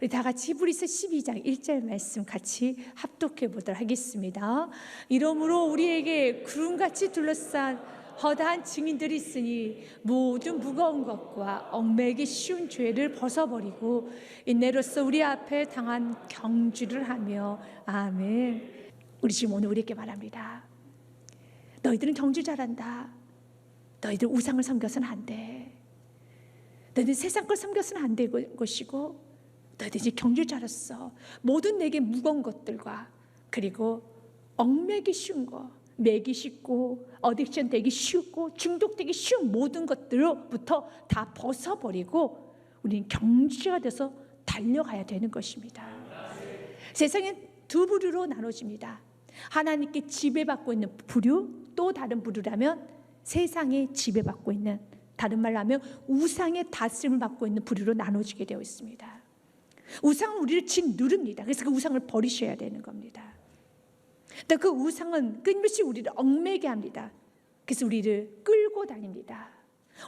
우리 다 같이 히브리서 12장 1절 말씀 같이 합독해 보도록 하겠습니다. 이러므로 우리에게 구름같이 둘러싼 허다한 증인들이 있으니 모든 무거운 것과 얽매이기 쉬운 죄를 벗어버리고 인내로서 우리 앞에 당한 경주를 하며 아멘. 우리 지금 오늘 우리에게 말합니다. 너희들은 경주 잘한다. 너희들 우상을 섬겨서는 안 돼. 너희들 세상 걸 섬겨서는 안 될 것이고 너희들 이제 경주 잘했어. 모든 내게 무거운 것들과 그리고 얽매기 쉬운 거, 매기 쉽고 어딕션 되기 쉽고 중독되기 쉬운 모든 것들로부터 다 벗어버리고 우리는 경주가 돼서 달려가야 되는 것입니다. 세상엔 두 부류로 나눠집니다. 하나님께 지배받고 있는 부류, 또 다른 부류라면 세상에 지배받고 있는, 다른 말로 하면 우상의 다스림을 받고 있는 부류로 나눠지게 되어 있습니다. 우상은 우리를 짓누릅니다. 그래서 그 우상을 버리셔야 되는 겁니다. 그 우상은 끊임없이 우리를 얽매게 합니다. 그래서 우리를 끌고 다닙니다.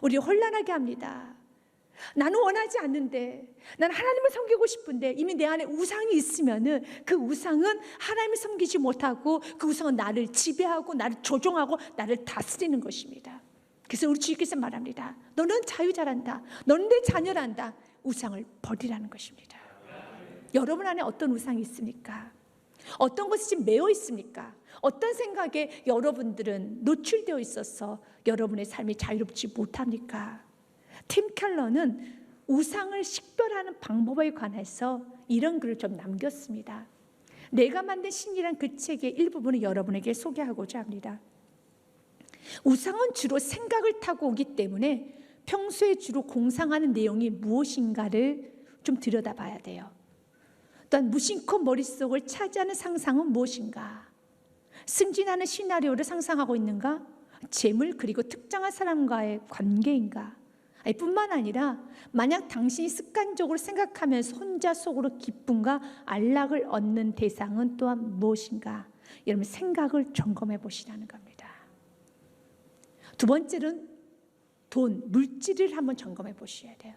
우리를 혼란하게 합니다. 나는 원하지 않는데, 나는 하나님을 섬기고 싶은데 이미 내 안에 우상이 있으면은 그 우상은 하나님을 섬기지 못하고 그 우상은 나를 지배하고 나를 조종하고 나를 다스리는 것입니다. 그래서 우리 주님께서 말합니다. 너는 자유 잘한다. 너는 내 자녀란다. 우상을 버리라는 것입니다. 여러분 안에 어떤 우상이 있습니까? 어떤 것이 지금 매여 있습니까? 어떤 생각에 여러분들은 노출되어 있어서 여러분의 삶이 자유롭지 못합니까? 팀 켈러는 우상을 식별하는 방법에 관해서 이런 글을 좀 남겼습니다. 내가 만든 신이란 그 책의 일부분을 여러분에게 소개하고자 합니다. 우상은 주로 생각을 타고 오기 때문에 평소에 주로 공상하는 내용이 무엇인가를 좀 들여다봐야 돼요. 또한 무심코 머릿속을 차지하는 상상은 무엇인가? 승진하는 시나리오를 상상하고 있는가? 재물 그리고 특정한 사람과의 관계인가? 뿐만 아니라 만약 당신이 습관적으로 생각하면서 혼자 속으로 기쁨과 안락을 얻는 대상은 또한 무엇인가? 여러분 생각을 점검해 보시라는 겁니다. 두 번째는 돈, 물질을 한번 점검해 보셔야 돼요.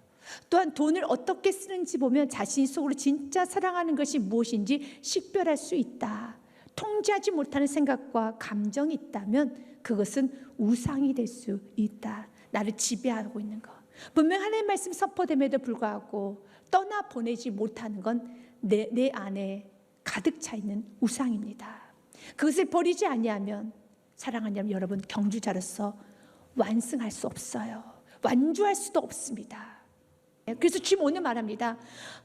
또한 돈을 어떻게 쓰는지 보면 자신 속으로 진짜 사랑하는 것이 무엇인지 식별할 수 있다. 통제하지 못하는 생각과 감정이 있다면 그것은 우상이 될 수 있다. 나를 지배하고 있는 것. 분명 하나님의 말씀 선포됨에도 불구하고 떠나보내지 못하는 건 내 안에 가득 차 있는 우상입니다. 그것을 버리지 아니하면 사랑하는 여러분 경주자로서 완승할 수 없어요. 완주할 수도 없습니다. 그래서 주님 오늘 말합니다.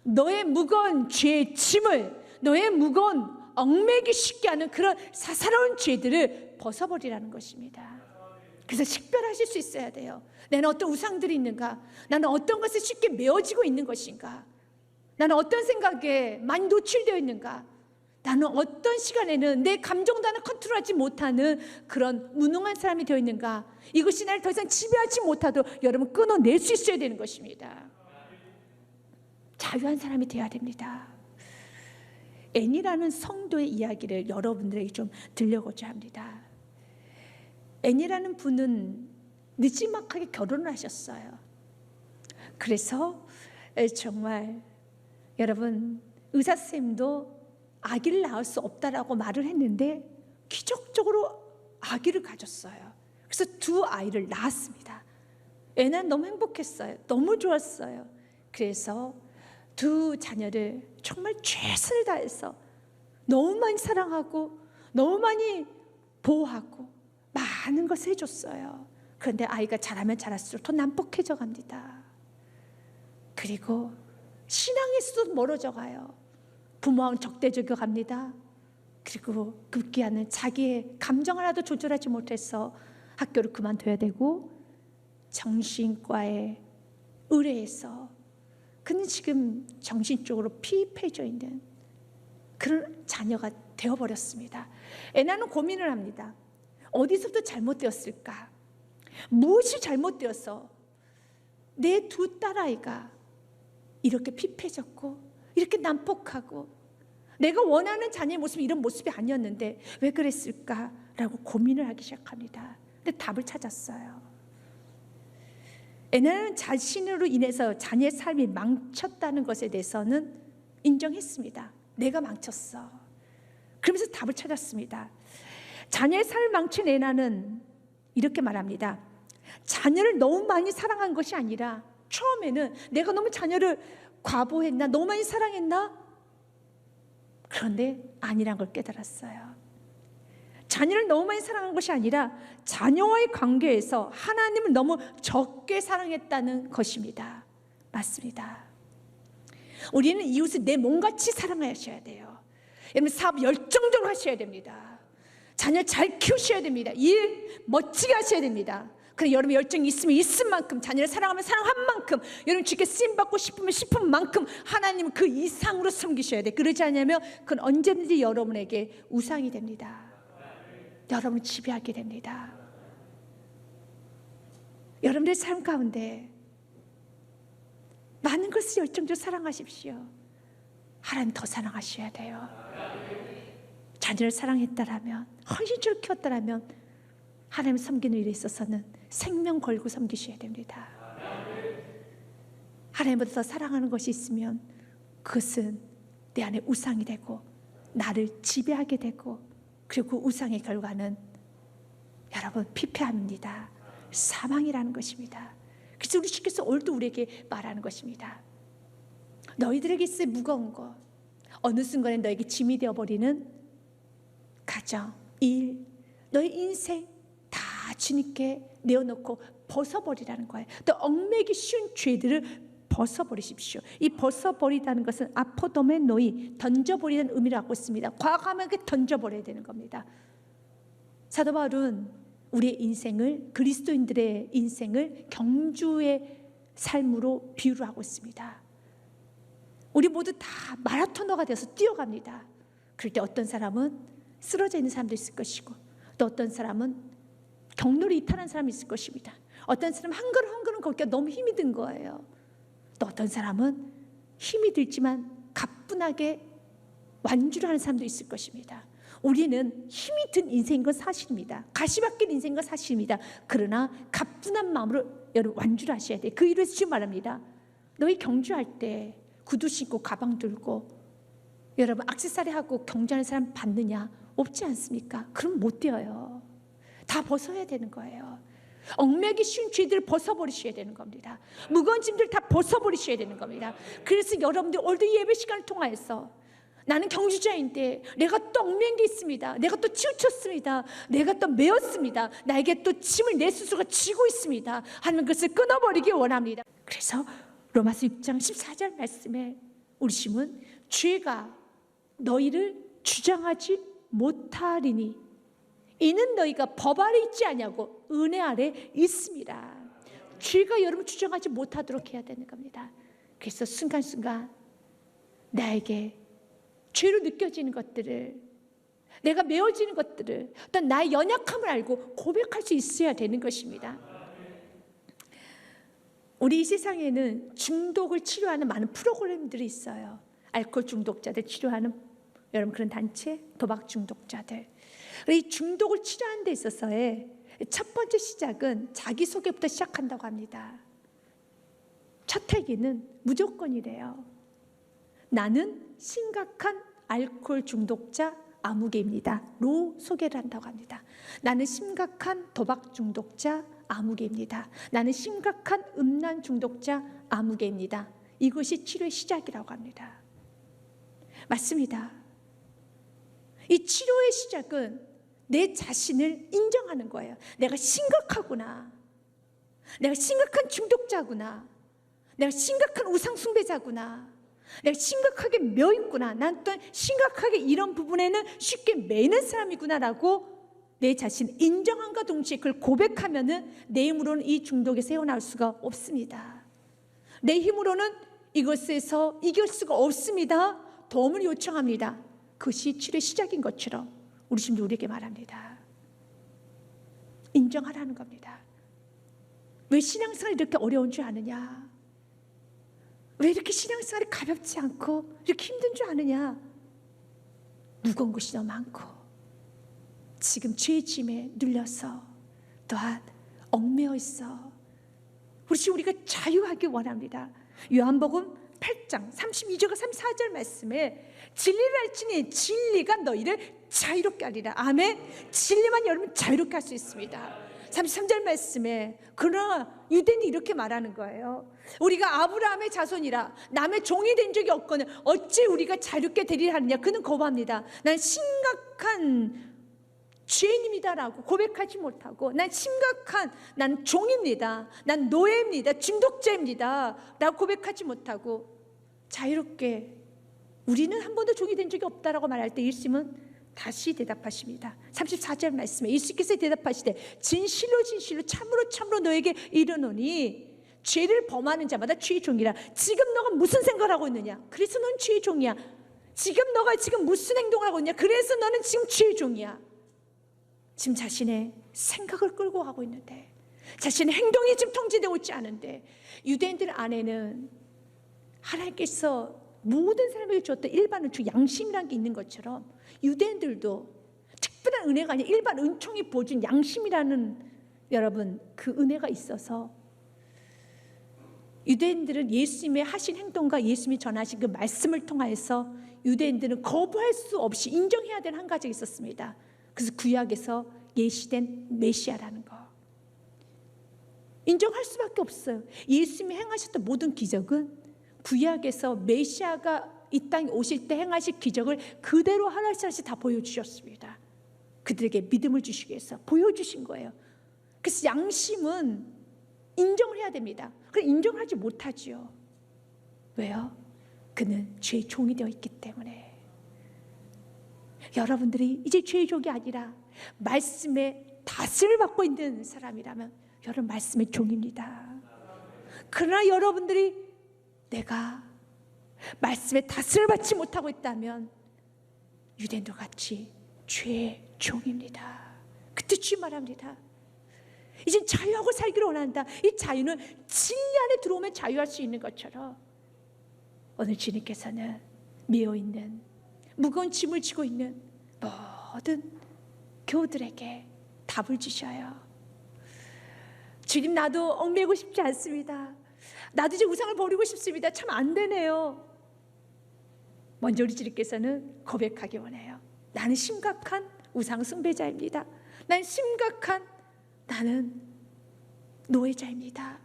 너의 무거운 죄의 짐을, 너의 무거운 얽매기 쉽게 하는 그런 사사로운 죄들을 벗어버리라는 것입니다. 그래서 식별하실 수 있어야 돼요. 나는 어떤 우상들이 있는가? 나는 어떤 것에 쉽게 메어지고 있는 것인가? 나는 어떤 생각에 많이 노출되어 있는가? 나는 어떤 시간에는 내 감정도 하나 컨트롤하지 못하는 그런 무능한 사람이 되어 있는가? 이것이 나를 더 이상 지배하지 못하도록 여러분 끊어낼 수 있어야 되는 것입니다. 자유한 사람이 되어야 됩니다. 앤이라는 성도의 이야기를 여러분들에게 좀 들려고자 합니다. 앤이라는 분은 늦지막하게 결혼을 하셨어요. 그래서 정말 여러분 의사 선생님도 아기를 낳을 수 없다라고 말을 했는데 기적적으로 아기를 가졌어요. 그래서 두 아이를 낳았습니다. 앤은 너무 행복했어요. 너무 좋았어요. 그래서 두 자녀를 정말 최선을 다해서 너무 많이 사랑하고 너무 많이 보호하고 많은 것을 해줬어요. 그런데 아이가 자라면 자랄수록 더 난폭해져 갑니다. 그리고 신앙에서도 멀어져 가요. 부모와는 적대적이어 갑니다. 그리고 급기야는 자기의 감정 하나도 조절하지 못해서 학교를 그만둬야 되고 정신과에 의뢰해서 그는 지금 정신적으로 피폐해져 있는 그런 자녀가 되어버렸습니다. 애나는 고민을 합니다. 어디서부터 잘못되었을까? 무엇이 잘못되어서 내 두 딸아이가 이렇게 피폐해졌고 이렇게 난폭하고 내가 원하는 자녀의 모습이 이런 모습이 아니었는데 왜 그랬을까라고 고민을 하기 시작합니다. 근데 답을 찾았어요. 애나는 자신으로 인해서 자녀의 삶이 망쳤다는 것에 대해서는 인정했습니다. 내가 망쳤어. 그러면서 답을 찾았습니다. 자녀의 삶을 망친 에나는 이렇게 말합니다. 자녀를 너무 많이 사랑한 것이 아니라 처음에는 내가 너무 자녀를 과보했나, 너무 많이 사랑했나? 그런데 아니란 걸 깨달았어요. 자녀를 너무 많이 사랑한 것이 아니라 자녀와의 관계에서 하나님을 너무 적게 사랑했다는 것입니다. 맞습니다. 우리는 이웃을 내 몸같이 사랑하셔야 돼요. 여러분, 사업 열정적으로 하셔야 됩니다. 자녀 잘 키우셔야 됩니다. 일 멋지게 하셔야 됩니다. 그래, 여러분 열정이 있으면 있은 만큼, 자녀를 사랑하면 사랑한 만큼, 여러분 주께 쓰임받고 싶으면 싶은 만큼 하나님은 그 이상으로 섬기셔야 돼. 그러지 않으면 그건 언제든지 여러분에게 우상이 됩니다. 여러분을 지배하게 됩니다. 여러분들의 삶 가운데 많은 것을 열정적으로 사랑하십시오. 하나님 더 사랑하셔야 돼요. 자녀를 사랑했다라면, 헌신적으로 키웠다라면 하나님 섬기는 일에 있어서는 생명 걸고 섬기셔야 됩니다. 하나님보다 더 사랑하는 것이 있으면 그것은 내 안에 우상이 되고 나를 지배하게 되고, 그리고 그 우상의 결과는 여러분 피폐합니다. 사망이라는 것입니다. 그래서 우리 주께서 오늘도 우리에게 말하는 것입니다. 너희들에게 있을 무거운 것, 어느 순간에 너에게 짐이 되어버리는 가정, 일, 너의 인생 다 주님께 내어놓고 벗어버리라는 거예요. 또 얽매기 쉬운 죄들을 벗어버리십시오. 이 벗어버리다는 것은 아포도메노이, 던져버리는 의미를 갖고 있습니다. 과감하게 던져버려야 되는 겁니다. 사도 바울은 우리의 인생을, 그리스도인들의 인생을 경주의 삶으로 비유를 하고 있습니다. 우리 모두 다 마라토너가 돼서 뛰어갑니다. 그럴 때 어떤 사람은 쓰러져 있는 사람도 있을 것이고, 또 어떤 사람은 경로를 이탈한 사람이 있을 것입니다. 어떤 사람은 한 걸음 한 걸음 걷기가 너무 힘이 든 거예요. 또 어떤 사람은 힘이 들지만 가뿐하게 완주를 하는 사람도 있을 것입니다. 우리는 힘이 든 인생인 건 사실입니다. 가시밭길 인생인 건 사실입니다. 그러나 가뿐한 마음으로 여러분 완주를 하셔야 돼요. 그 이유로 지금 말합니다. 너희 경주할 때 구두 신고 가방 들고 여러분 액세서리 하고 경주하는 사람 봤느냐? 없지 않습니까? 그럼 못 뛰어요. 다 벗어야 되는 거예요. 얽매기 쉬운 죄들을 벗어버리셔야 되는 겁니다. 무거운 짐들 다 벗어버리셔야 되는 겁니다. 그래서 여러분들 오늘도 예배 시간을 통하여서 나는 경주자인데 내가 또 얽매인 게 있습니다. 내가 또 치우쳤습니다. 내가 또 메었습니다. 나에게 또 짐을 내 스스로가 지고 있습니다. 하는 것을 끊어버리기 원합니다. 그래서 로마서 6장 14절 말씀에 우리 심은 죄가 너희를 주장하지 못하리니 이는 너희가 법 아래 있지 아니하고 은혜 아래 있습니다. 죄가 여러분 주장하지 못하도록 해야 되는 겁니다. 그래서 순간순간 나에게 죄로 느껴지는 것들을, 내가 메어지는 것들을, 또 나의 연약함을 알고 고백할 수 있어야 되는 것입니다. 우리 이 세상에는 중독을 치료하는 많은 프로그램들이 있어요. 알코올 중독자들 치료하는 여러분 그런 단체, 도박 중독자들. 이 중독을 치료하는 데 있어서의 첫 번째 시작은 자기소개부터 시작한다고 합니다. 첫 회기는 무조건이래요. 나는 심각한 알코올 중독자 아무개입니다. 로 소개를 한다고 합니다. 나는 심각한 도박 중독자 아무개입니다. 나는 심각한 음란 중독자 아무개입니다. 이것이 치료의 시작이라고 합니다. 맞습니다. 이 치료의 시작은 내 자신을 인정하는 거예요. 내가 심각하구나. 내가 심각한 중독자구나. 내가 심각한 우상숭배자구나. 내가 심각하게 매어있구나. 난 또 심각하게 이런 부분에는 쉽게 매이는 사람이구나라고 내 자신을 인정함과 동시에 그걸 고백하면은 내 힘으로는 이 중독에서 헤어나올 수가 없습니다. 내 힘으로는 이것에서 이길 수가 없습니다. 도움을 요청합니다. 그것이 치료의 시작인 것처럼 우리 지금 우리에게 말합니다. 인정하라는 겁니다. 왜 신앙생활이 이렇게 어려운 줄 아느냐? 왜 이렇게 신앙생활이 가볍지 않고 이렇게 힘든 줄 아느냐? 무거운 것이 너무 많고 지금 죄의 짐에 눌려서 또한 얽매여 있어. 우리 지금 우리가 자유하기 원합니다. 요한복음 8장 32절과 34절 말씀에 진리를 알지니 진리가 너희를 자유롭게 하리라. 아멘. 진리만 여러분 자유롭게 할 수 있습니다. 33절 말씀에 그러나 유대인이 이렇게 말하는 거예요. 우리가 아브라함의 자손이라 남의 종이 된 적이 없거늘 어찌 우리가 자유롭게 되리라 하느냐. 그는 거부합니다. 난 심각한 죄인입니다라고 고백하지 못하고 난 종입니다, 난 노예입니다, 중독자입니다 라고 고백하지 못하고 자유롭게 우리는 한 번도 종이 된 적이 없다라고 말할 때 예수님은 다시 대답하십니다. 34절 말씀에 예수께서 대답하시되 진실로 진실로 참으로 너에게 이르노니 죄를 범하는 자마다 죄의 종이라. 지금 너가 무슨 생각을 하고 있느냐? 그래서 넌 죄의 종이야. 지금 너가 지금 무슨 행동을 하고 있냐? 그래서 너는 지금 죄의 종이야. 지금 자신의 생각을 끌고 가고 있는데, 자신의 행동이 지금 통제되고 있지 않은데, 유대인들 안에는 하나님께서 모든 사람에게 주었던 일반 은총, 양심이라는 게 있는 것처럼 유대인들도 특별한 은혜가 아니라 일반 은총이 보여준 양심이라는 여러분 그 은혜가 있어서 유대인들은 예수님의 하신 행동과 예수님이 전하신 그 말씀을 통하여서 유대인들은 거부할 수 없이 인정해야 되는 한 가지가 있었습니다. 그래서 구약에서 예시된 메시아라는 거 인정할 수밖에 없어요. 예수님이 행하셨던 모든 기적은 구약에서 메시아가 이 땅에 오실 때 행하실 기적을 그대로 하나씩 다 보여주셨습니다. 그들에게 믿음을 주시기 위해서 보여주신 거예요. 그래서 양심은 인정을 해야 됩니다. 그런데 인정하지 못하지요. 왜요? 그는 죄의 종이 되어 있기 때문에. 여러분들이 이제 죄의 종이 아니라 말씀의 다스림을 받고 있는 사람이라면 여러분 말씀의 종입니다. 그러나 여러분들이 내가 말씀의 다스림을 받지 못하고 있다면 유대인도 같이 죄의 종입니다. 그때 주님 말합니다. 이제 자유하고 살기를 원한다. 이 자유는 진리 안에 들어오면 자유할 수 있는 것처럼 오늘 주님께서는 메어있는 무거운 짐을 지고 있는 모든 교우들에게 답을 주셔요. 주님, 나도 얽매이고 싶지 않습니다. 나도 이제 우상을 버리고 싶습니다. 참 안 되네요. 먼저 우리 주님께서는 고백하기 원해요. 나는 심각한 우상 숭배자입니다. 나는 노예자입니다.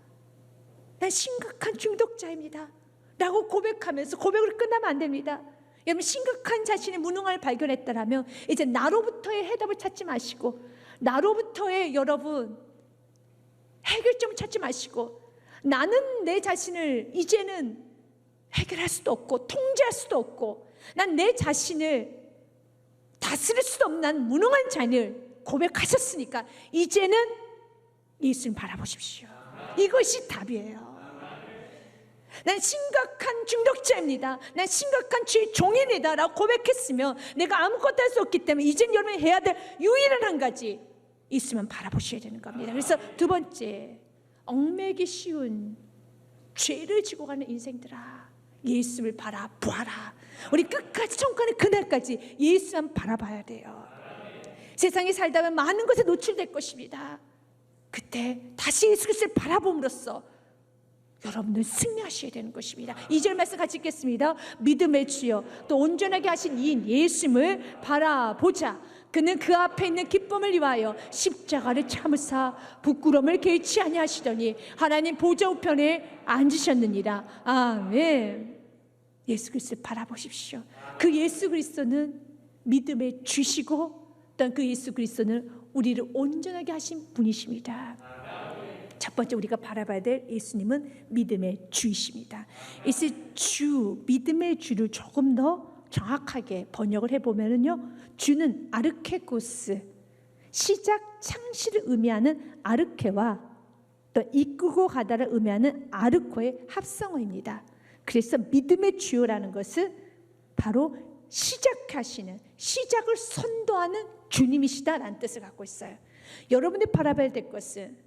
난 심각한 중독자입니다 라고 고백하면서 고백을 끝나면 안 됩니다. 여러분 심각한 자신의 무능함을 발견했다라면 이제 나로부터의 해답을 찾지 마시고 나로부터의 여러분 해결점을 찾지 마시고 나는 내 자신을 이제는 해결할 수도 없고 통제할 수도 없고 난 내 자신을 다스릴 수도 없는 난 무능한 자를 고백하셨으니까 이제는 예수님 바라보십시오. 이것이 답이에요. 난 심각한 중독자입니다. 난 심각한 죄의 종입니다 라고 고백했으면 내가 아무것도 할 수 없기 때문에 이젠 여러분이 해야 될 유일한 한 가지 있으면 바라보셔야 되는 겁니다. 그래서 두 번째, 얽매기 쉬운 죄를 지고 가는 인생들아 예수를 바라보아라. 우리 끝까지 천국하는 그날까지 예수만 바라봐야 돼요. 세상에 살다 보면 많은 것에 노출될 것입니다. 그때 다시 예수 그리스도를 바라봄으로써 여러분들 승리하셔야 되는 것입니다. 2절 말씀 같이 읽겠습니다. 믿음의 주여 또 온전하게 하신 이인 예수님을 바라보자. 그는 그 앞에 있는 기쁨을 위하여 십자가를 참으사 부끄러움을 개의치 아니하시더니 하나님 보좌 우편에 앉으셨느니라. 아멘. 예수 그리스도를 바라보십시오. 그 예수 그리스도는 믿음의 주시고 또한 그 예수 그리스도는 우리를 온전하게 하신 분이십니다. 첫 번째 우리가 바라봐야 될 예수님은 믿음의 주이십니다. 이 주, 믿음의 주를 조금 더 정확하게 번역을 해보면요, 주는 아르케고스, 시작 창시를 의미하는 아르케와 또 이끌고 가다를 의미하는 아르코의 합성어입니다. 그래서 믿음의 주요라는 것은 바로 시작하시는, 시작을 선도하는 주님이시다라는 뜻을 갖고 있어요. 여러분이 바라봐야 될 것은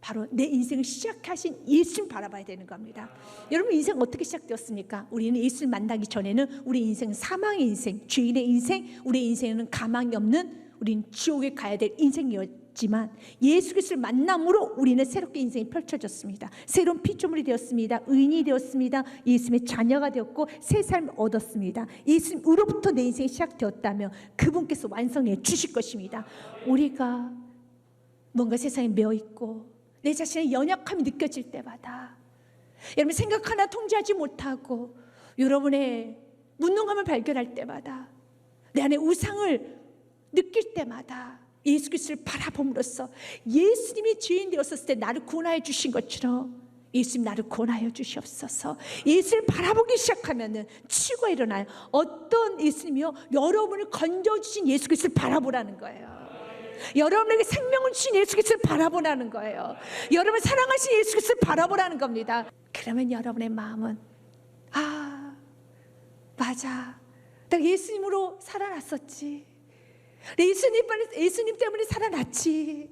바로 내 인생을 시작하신 예수님 바라봐야 되는 겁니다. 여러분 인생 어떻게 시작되었습니까? 우리는 예수를 만나기 전에는 우리 인생은 사망의 인생, 죄인의 인생, 우리 인생은 가망이 없는 우리는 지옥에 가야 될 인생이었던 지만 예수 그리스도를 만남으로 우리는 새롭게 인생이 펼쳐졌습니다. 새로운 피조물이 되었습니다. 의인이 되었습니다. 예수님의 자녀가 되었고 새 삶을 얻었습니다. 예수님으로부터 내 인생이 시작되었다면 그분께서 완성해 주실 것입니다. 우리가 뭔가 세상에 매어있고 내 자신의 연약함이 느껴질 때마다, 여러분 생각 하나 통제하지 못하고 여러분의 무능함을 발견할 때마다, 내 안에 우상을 느낄 때마다 예수 그리스도를 바라봄으로써 예수님이 죄인 되었을 때 나를 구원하여 주신 것처럼 예수님 나를 구원하여 주시옵소서. 예수를 바라보기 시작하면 치유가 일어나요. 어떤 예수님이요? 여러분을 건져주신 예수 그리스도를 바라보라는 거예요. 여러분에게 생명을 주신 예수 그리스도를 바라보라는 거예요. 여러분을 사랑하신 예수 그리스도를 바라보라는 겁니다. 그러면 여러분의 마음은 맞아, 내가 예수님으로 살아났었지. 예수님 때문에 살아났지.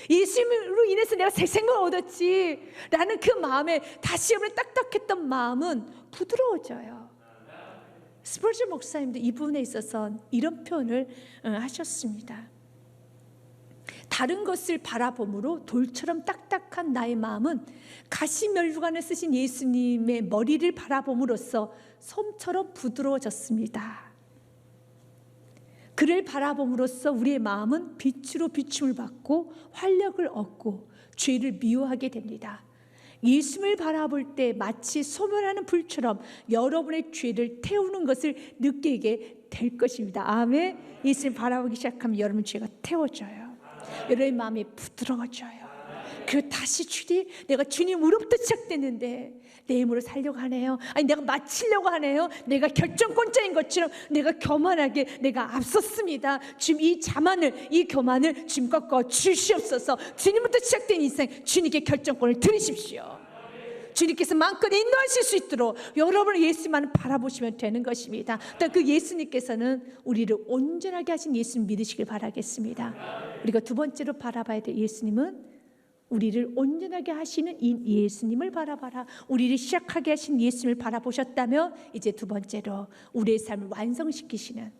예수님으로 인해서 내가 새 생명을 얻었지 라는 그 마음에 다시 한번 딱딱했던 마음은 부드러워져요. 스펄전 목사님도 이 부분에 있어서 이런 표현을 하셨습니다. 다른 것을 바라봄으로 돌처럼 딱딱한 나의 마음은 가시면류관을 쓰신 예수님의 머리를 바라봄으로써 솜처럼 부드러워졌습니다. 그를 바라봄으로써 우리의 마음은 빛으로 비춤을 받고 활력을 얻고 죄를 미워하게 됩니다. 예수님을 바라볼 때 마치 소멸하는 불처럼 여러분의 죄를 태우는 것을 느끼게 될 것입니다. 아멘. 예수님을 바라보기 시작하면 여러분 죄가 태워져요. 여러분의 마음이 부드러워져요. 그 다시 내가 주님으로부터 시작됐는데 내 힘으로 살려고 하네요. 아니 내가 마치려고 하네요. 내가 결정권자인 것처럼 내가 교만하게 내가 앞섰습니다. 주님 이 자만을, 이 교만을 주님 꺾어 주시옵소서. 주님부터 시작된 인생 주님께 결정권을 드리십시오. 주님께서 마음껏 인도하실 수 있도록 여러분을 예수님만 바라보시면 되는 것입니다. 또 그 예수님께서는 우리를 온전하게 하신 예수님 믿으시길 바라겠습니다. 우리가 두 번째로 바라봐야 될 예수님은 우리를 온전하게 하시는 이 예수님을 바라봐라. 우리를 시작하게 하신 예수님을 바라보셨다면 이제 두 번째로 우리의 삶을 완성시키시는,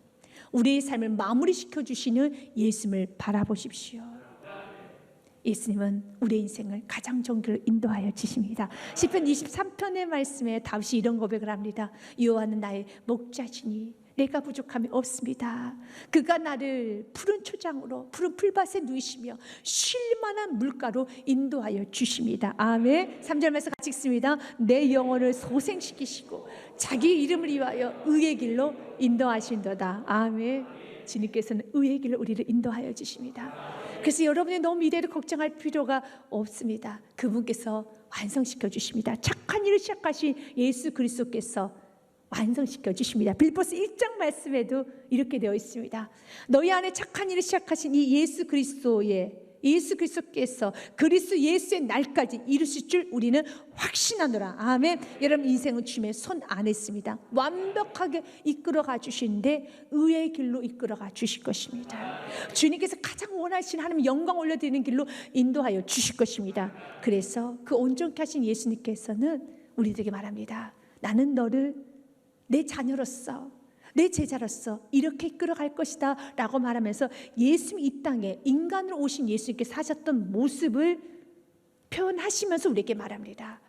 우리의 삶을 마무리시켜 주시는 예수님을 바라보십시오. 예수님은 우리의 인생을 가장 좋은 길로 인도하여 주십니다. 시편 23편의 말씀에 다윗이 이런 고백을 합니다. 여호와는 나의 목자시니 내가 부족함이 없습니다. 그가 나를 푸른 초장으로 푸른 풀밭에 누이시며 쉴 만한 물가로 인도하여 주십니다. 아멘. 3절 말씀 같이 읽습니다. 내 영혼을 소생시키시고 자기 이름을 위하여 의의 길로 인도하신도다. 아멘. 주님께서는 의의 길로 우리를 인도하여 주십니다. 그래서 여러분이 너무 미래를 걱정할 필요가 없습니다. 그분께서 완성시켜 주십니다. 착한 일을 시작하신 예수 그리스도께서 완성시켜 주십니다. 빌립보서 1장 말씀에도 이렇게 되어 있습니다. 너희 안에 착한 일을 시작하신 이 예수 그리스도께서 그리스도 예수의 날까지 이루실 줄 우리는 확신하노라. 아멘. 여러분 인생은 주님의 손 안에 있습니다. 완벽하게 이끌어가 주시는데 의의 길로 이끌어가 주실 것입니다. 주님께서 가장 원하시는 하나님 영광 올려드리는 길로 인도하여 주실 것입니다. 그래서 그 온전케 하신 예수님께서는 우리들에게 말합니다. 나는 너를 내 자녀로서, 내 제자로서 이렇게 이끌어갈 것이다 라고 말하면서 예수님 이 땅에 인간으로 오신 예수님께 사셨던 모습을 표현하시면서 우리에게 말합니다.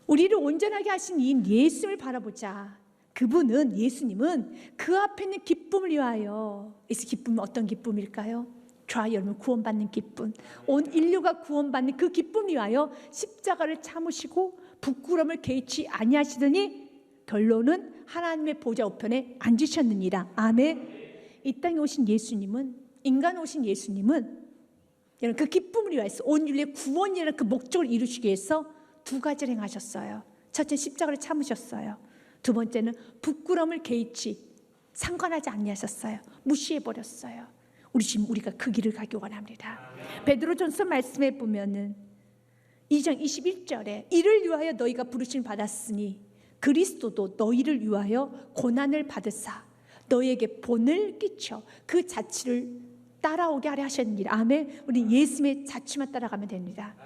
우리를 온전하게 하신 이 예수님을 바라보자. 그분은, 예수님은 그 앞에 있는 기쁨을 위하여, 이 기쁨은 어떤 기쁨일까요? 저와 여러분 구원받는 기쁨, 온 인류가 구원받는 그 기쁨을 위하여 십자가를 참으시고 부끄러움을 개의치 아니하시더니 결론은 하나님의 보좌 우편에 앉으셨느니라. 아멘. 이 땅에 오신 예수님은, 인간 오신 예수님은 여러분 그 기쁨을 위해서 온 인류의 구원이라는 그 목적을 이루시기 위해서 두 가지를 행하셨어요. 첫째 십자가를 참으셨어요. 두 번째는 부끄러움을 개의치 상관하지 아니하셨어요. 무시해버렸어요. 우리가 그 길을 가기 원합니다. 베드로전서 말씀에 보면은 2장 21절에 이를 위하여 너희가 부르심 받았으니 그리스도도 너희를 위하여 고난을 받으사 너희에게 본을 끼쳐 그 자취를 따라오게 하려 하셨느니라. 아멘. 우리 예수님의 자취만 따라가면 됩니다.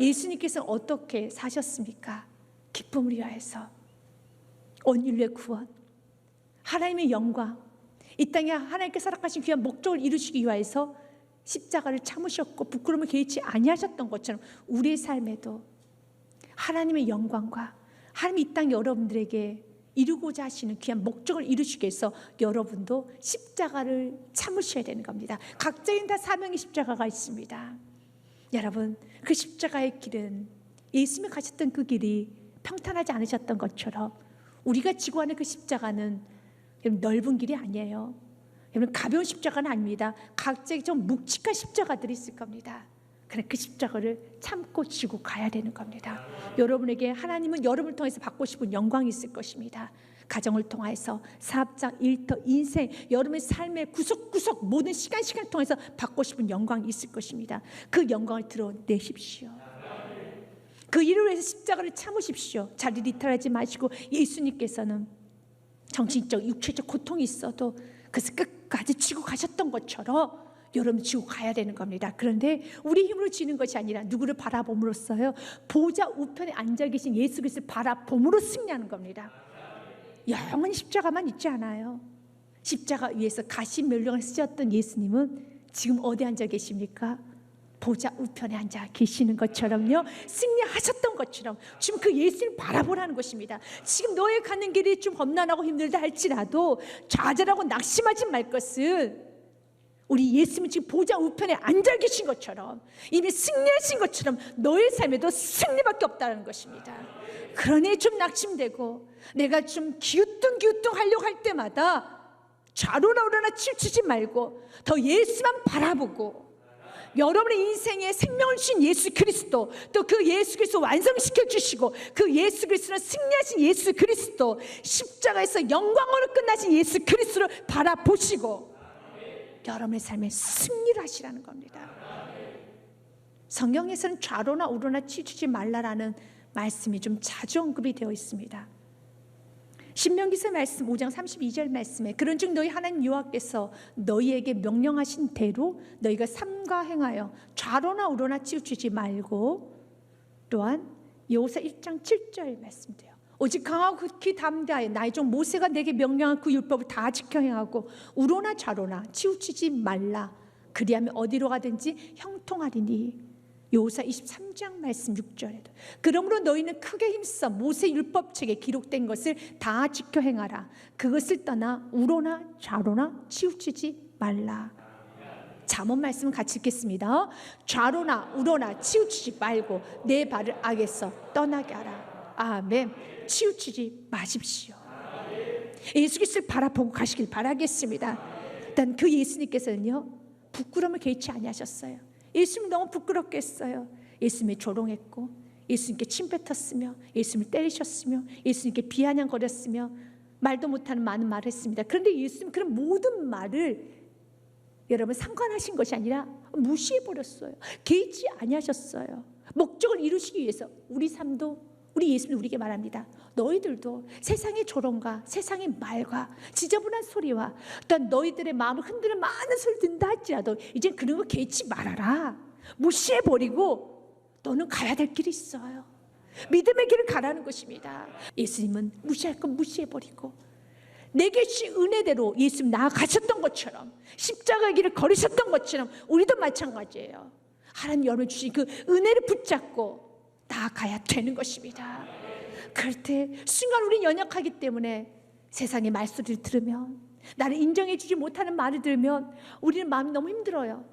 예수님께서 어떻게 사셨습니까? 기쁨을 위하여서 온 인류의 구원, 하나님의 영광, 이 땅에 하나님께 허락하신 귀한 목적을 이루시기 위하여서 십자가를 참으셨고 부끄러움을 개의치 아니하셨던 것처럼 우리의 삶에도 하나님의 영광과 하나님이 이 땅 여러분들에게 이루고자 하시는 귀한 목적을 이루시기 위해서 여러분도 십자가를 참으셔야 되는 겁니다. 각자인 다 사명의 십자가가 있습니다. 여러분, 그 십자가의 길은 예수님이 가셨던 그 길이 평탄하지 않으셨던 것처럼 우리가 지고 가는 그 십자가는 넓은 길이 아니에요. 여러분, 가벼운 십자가는 아닙니다. 각자의 좀 묵직한 십자가들이 있을 겁니다. 그래, 그 십자가를 참고 지고 가야 되는 겁니다. 여러분에게 하나님은 여러분을 통해서 받고 싶은 영광이 있을 것입니다. 가정을 통해서, 사업장, 일터, 인생, 여러분의 삶의 구석구석 모든 시간을 통해서 받고 싶은 영광이 있을 것입니다. 그 영광을 드러내십시오. 그 일을 위해서 십자가를 참으십시오. 자리를 이탈하지 마시고 예수님께서는 정신적, 육체적 고통이 있어도 그것을 끝까지 지고 가셨던 것처럼 여러분 지고 가야 되는 겁니다. 그런데 우리 힘으로 지는 것이 아니라 누구를 바라봄으로써요, 보좌 우편에 앉아 계신 예수 그리스도를 바라봄으로 승리하는 겁니다. 영원히 십자가만 있지 않아요. 십자가 위에서 가시면류관을 쓰셨던 예수님은 지금 어디 앉아 계십니까? 보좌 우편에 앉아 계시는 것처럼요, 승리하셨던 것처럼 지금 그 예수를 바라보라는 것입니다. 지금 너의 가는 길이 좀 험난하고 힘들다 할지라도 좌절하고 낙심하지 말 것은 우리 예수님이 지금 보좌 우편에 앉아 계신 것처럼 이미 승리하신 것처럼 너의 삶에도 승리밖에 없다는 것입니다. 그러니 좀 낙심되고 내가 좀 기우뚱기우뚱 하려고 할 때마다 좌로나 우로나 치우치지 말고 더 예수만 바라보고 여러분의 인생에 생명을 주신 예수 그리스도, 또 그 예수 그리스도 완성시켜 주시고 그 예수 그리스도는 승리하신 예수 그리스도, 십자가에서 영광으로 끝나신 예수 그리스도를 바라보시고 여러분의 삶에 승리를 하시라는 겁니다. 성경에서는 좌로나 우로나 치우치지 말라라는 말씀이 좀 자주 언급이 되어 있습니다. 신명기서 말씀 5장 32절 말씀에 그런즉 너희 하나님 여호와께서 너희에게 명령하신 대로 너희가 삼가 행하여 좌로나 우로나 치우치지 말고, 또한 여호수아 1장 7절 말씀도요. 오직 강하고 극히 담대하여 나의 종 모세가 내게 명령한 그 율법을 다 지켜 행하고 우로나 좌로나 치우치지 말라. 그리하면 어디로 가든지 형통하리니. 여호수아 23장 말씀 6절에도 그러므로 너희는 크게 힘써 모세 율법책에 기록된 것을 다 지켜 행하라. 그것을 떠나 우로나 좌로나 치우치지 말라. 잠언 말씀 같이 읽겠습니다. 좌로나 우로나 치우치지 말고 내 발을 악에서 떠나게 하라. 아멘. 치우치지 마십시오. 예수 그리스도를 바라보고 가시길 바라겠습니다. 일단 그 예수님께서는요, 부끄러움을 개의치 아니하셨어요. 예수님 너무 부끄럽겠어요. 예수님이 조롱했고 예수님께 침 뱉었으며 예수님을 때리셨으며 예수님께 비아냥거렸으며 말도 못하는 많은 말을 했습니다. 그런데 예수님 그런 모든 말을 여러분 상관하신 것이 아니라 무시해버렸어요. 개의치 아니하셨어요. 목적을 이루시기 위해서 우리 삶도, 우리 예수님이 우리에게 말합니다. 너희들도 세상의 조롱과 세상의 말과 지저분한 소리와 어떤 너희들의 마음을 흔드는 많은 소리 듣는다 할지라도 이제 그런 거 개의치 말아라. 무시해버리고 너는 가야 될 길이 있어요. 믿음의 길을 가라는 것입니다. 예수님은 무시할 건 무시해버리고 내게 주신 은혜대로 예수님 나아가셨던 것처럼 십자가의 길을 걸으셨던 것처럼 우리도 마찬가지예요. 하나님 여러분 주신 그 은혜를 붙잡고 나아가야 되는 것입니다. 그럴 때 순간 우리는 연약하기 때문에 세상의 말소리를 들으면, 나를 인정해 주지 못하는 말을 들으면 우리는 마음이 너무 힘들어요.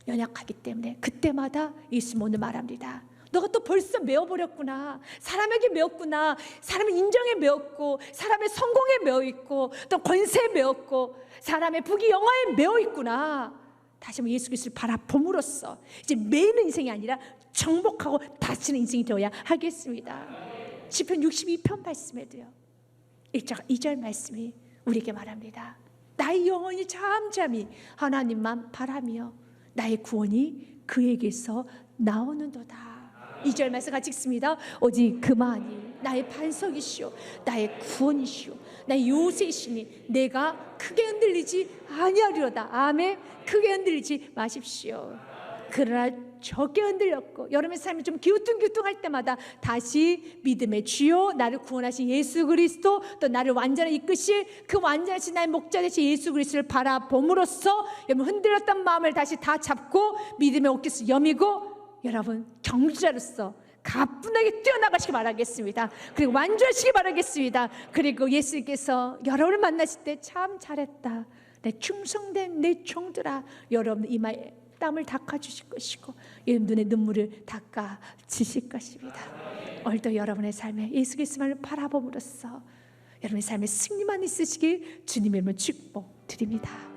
연약하기 때문에 그때마다 예수님 오늘 말합니다. 너가 또 벌써 매어버렸구나. 사람에게 매었구나. 사람의 인정에 매었고 사람의 성공에 매어있고 또 권세에 매었고 사람의 부귀 영화에 매어있구나. 다시 한번 예수 그리스도를 바라봄으로써 이제 매이는 인생이 아니라 정복하고 다스리는 인생이 되어야 하겠습니다. 시편 62편 말씀에도요, 1절 2절 말씀이 우리에게 말합니다. 나의 영혼이 잠잠히 하나님만 바라며 나의 구원이 그에게서 나오는도다. 2절 말씀 같이 읽습니다. 오직 그만이 나의 반석이시오 나의 구원이시오 나의 요새이시니 내가 크게 흔들리지 아니하리로다. 아멘. 크게 흔들리지 마십시오. 그러나 적게 흔들렸고 여러분의 삶이 좀 기우뚱기우뚱할 때마다 다시 믿음의 주요 나를 구원하신 예수 그리스도, 또 나를 완전히 이끄실 그 완전하신 나의 목자 되신 예수 그리스도를 바라봄으로써 여러분 흔들렸던 마음을 다시 다 잡고 믿음의 옷깃을 여미고 여러분 경주자로서 가뿐하게 뛰어나가시기 바라겠습니다. 그리고 완주하시기 바라겠습니다. 그리고 예수님께서 여러분을 만나실 때 참 잘했다, 내 충성된 내 종들아, 여러분 이마에 땀을 닦아주실 것이고 여러분 눈에 눈물을 닦아주실 것입니다. 오늘도 여러분의 삶에 예수 그리스도를 바라봄으로써 여러분의 삶에 승리만 있으시길 주님의 이름으로 축복드립니다.